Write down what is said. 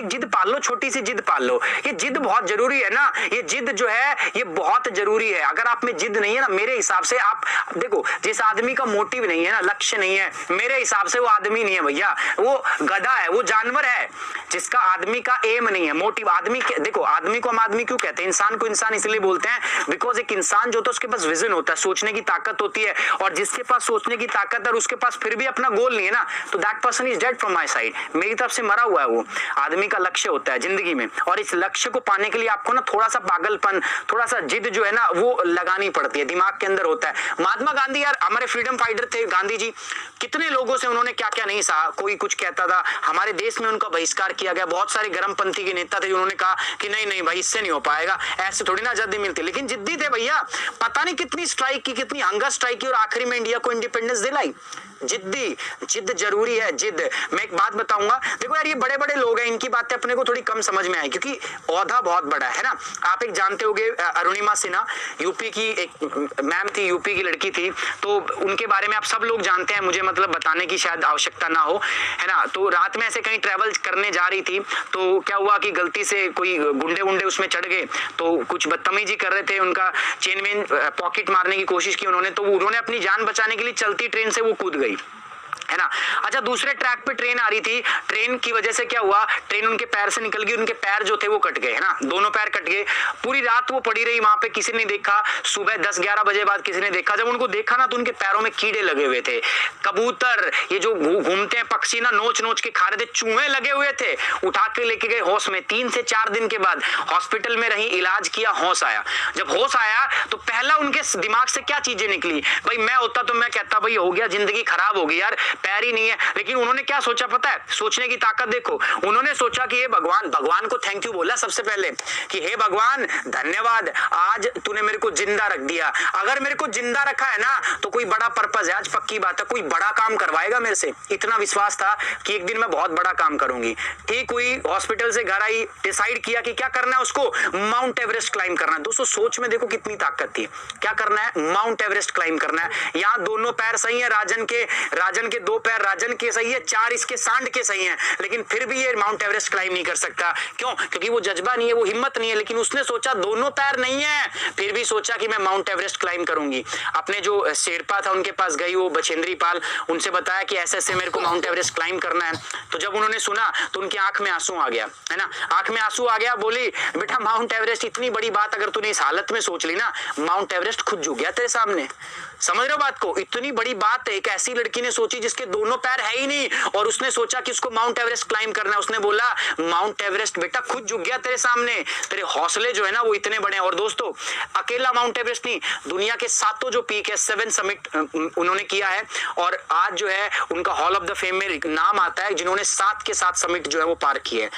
जिद पाल लो, छोटी सी जिद पाल लो। ये जिद बहुत जरूरी है ना, ये जिद जो है ये बहुत जरूरी है। अगर आप में जिद नहीं है ना, मेरे हिसाब से आप देखो, जिस आदमी का मोटिव नहीं है ना, लक्ष्य नहीं है, मेरे हिसाब से वो आदमी नहीं है भैया, वो गधा है, वो जानवर है। जिसका आदमी का एम नहीं है, मोटिव। आदमी देखो, आदमी को हम आदमी क्यों कहते हैं, इंसान को इंसान इसलिए बोलते हैं बिकॉज एक इंसान जो होता है उसके पास विजन होता है, सोचने की ताकत होती है। और जिसके पास सोचने की ताकत है और उसके पास फिर भी अपना गोल नहीं है ना, तो that person is dead from my side. मेरी तरफ से मरा हुआ है वो। आदमी का लक्ष्य होता है जिंदगी में, और इस लक्ष्य को पाने के लिए आपको ना थोड़ा सा पागलपन, थोड़ा सा जिद जो है ना वो लगानी पड़ती है, दिमाग के अंदर होता है। महात्मा गांधी यार हमारे फ्रीडम फाइटर थे, गांधी जी। कितने लोगों से उन्होंने क्या क्या नहीं सहा, कोई कुछ कहता था, हमारे देश में उनका बहिष्कार किया गया। बहुत सारे गर्मपंथी के नेता थे, उन्होंने कहा कि नहीं नहीं भाई, इससे नहीं हो पाएगा, ऐसे थोड़ी ना आजादी मिलती। लेकिन जिद्दी थे भैया, पता नहीं कितनी स्ट्राइक की, कितनी हंगर स्ट्राइक की, और आखिरी में इंडिया को इंडिपेंडेंस दिलाई। जिद्दी, जिद जरूरी है, जिद। मैं एक बात बताऊंगा, देखो यार, ये बड़े बड़े लोग हैं, इनकी बातें अपने को थोड़ी कम समझ में आई, क्योंकि औहदा बहुत बड़ा है ना। आप एक जानते होंगे अरुणिमा सिन्हा, यूपी की एक मैम थी, यूपी की लड़की थी, तो उनके बारे में आप सब लोग जानते हैं, मुझे मतलब बताने की शायद आवश्यकता ना हो, है ना। तो रात में ऐसे कहीं ट्रेवल करने जा रही थी, तो क्या हुआ कि गलती से कोई गुंडे वुंडे उसमें चढ़ गए, तो कुछ बदतमीजी कर रहे थे, उनका चेन वेन पॉकेट मारने की कोशिश की उन्होंने, तो उन्होंने अपनी जान बचाने के लिए चलती ट्रेन से वो कूद गई, है ना। अच्छा, दूसरे ट्रैक पे ट्रेन आ रही थी, ट्रेन की वजह से क्या हुआ, ट्रेन उनके पैर से निकल गई, उनके पैर जो थे वो कट गए, है ना, दोनों पैर कट गए। पूरी रात वो पड़ी रही वहां पे, किसी ने देखा। सुबह 10-11 बजे बाद किसी ने देखा, जब उनको देखा ना तो उनके पैरों में कीड़े लगे हुए थे। कबूतर, ये जो घूमते हैं पक्षी ना, नोच नोच के खा रहे थे, चूहे लगे हुए थे। उठा के लेके गए होश में। 3 से 4 दिन के बाद हॉस्पिटल में रही, इलाज किया, होश आया। जब होश आया तो पहला उनके दिमाग से क्या चीजें निकली, भाई मैं होता तो मैं कहता भाई हो गया, जिंदगी खराब हो गई यार, पैर ही नहीं है। लेकिन उन्होंने क्या सोचा पता है, सोचने की ताकत देखो। उन्होंने सोचा कि हे भगवान, भगवान को थैंक यू बोला सबसे पहले कि हे भगवान धन्यवाद, आज तूने मेरे को जिंदा रख दिया। अगर मेरे को जिंदा रखा है ना तो कोई बड़ा पर्पस है, आज पक्की बात है, कोई बड़ा काम करवाएगा मेरे से। इतना विश्वास था कि एक दिन मैं बहुत बड़ा काम करूंगी। ठीक हुई, हॉस्पिटल से घर आई, डिसाइड किया कि क्या करना है उसको, माउंट एवरेस्ट क्लाइम करना है। दोस्तों सोच में देखो कितनी ताकत थी। क्या करना है, माउंट एवरेस्ट क्लाइम करना है। यहाँ दोनों पैर सही है, राजन के 2 पैर राजन के सही है, 4 इसके सांड के सही हैं, लेकिन फिर भी ये माउंट एवरेस्ट क्लाइम नहीं कर सकता। क्यों? क्योंकि वो जज्बा नहीं है, वो हिम्मत नहीं है। लेकिन उसने सोचा दोनों पैर नहीं है, फिर भी सोचा कि मैं माउंट एवरेस्ट क्लाइम करूंगी। अपने जो शेरपा था उनके पास गई, वो बछेंद्री पाल, उनसे बताया कि ऐसे ऐसे मेरे को माउंट एवरेस्ट क्लाइम करना है। तो जब उन्होंने सुना तो उनकी आंख में आंसू आ गया, है ना, आंख में आंसू आ गया। बोली बेटा माउंट एवरेस्ट इतनी बड़ी बात अगर तूने इस हालत में सोच ली ना, माउंट एवरेस्ट खुद झुक गया तेरे सामने। समझ रहे हो बात को? इतनी बड़ी बात है, एक ऐसी लड़की ने सोची जिसके दोनों पैर है ही नहीं, और उसने सोचा कि उसको माउंट एवरेस्ट क्लाइम करना है। उसने बोला माउंट एवरेस्ट बेटा खुद झुक गया तेरे सामने, तेरे हौसले जो है ना वो इतने बड़े हैं। और दोस्तों अकेला माउंट एवरेस्ट नहीं, दुनिया के 7 जो पीक है, 7 समिट उन्होंने किया है, और आज जो है उनका हॉल ऑफ द फेम में नाम आता है जिन्होंने 7 के 7 समिट जो है वो पार किए हैं।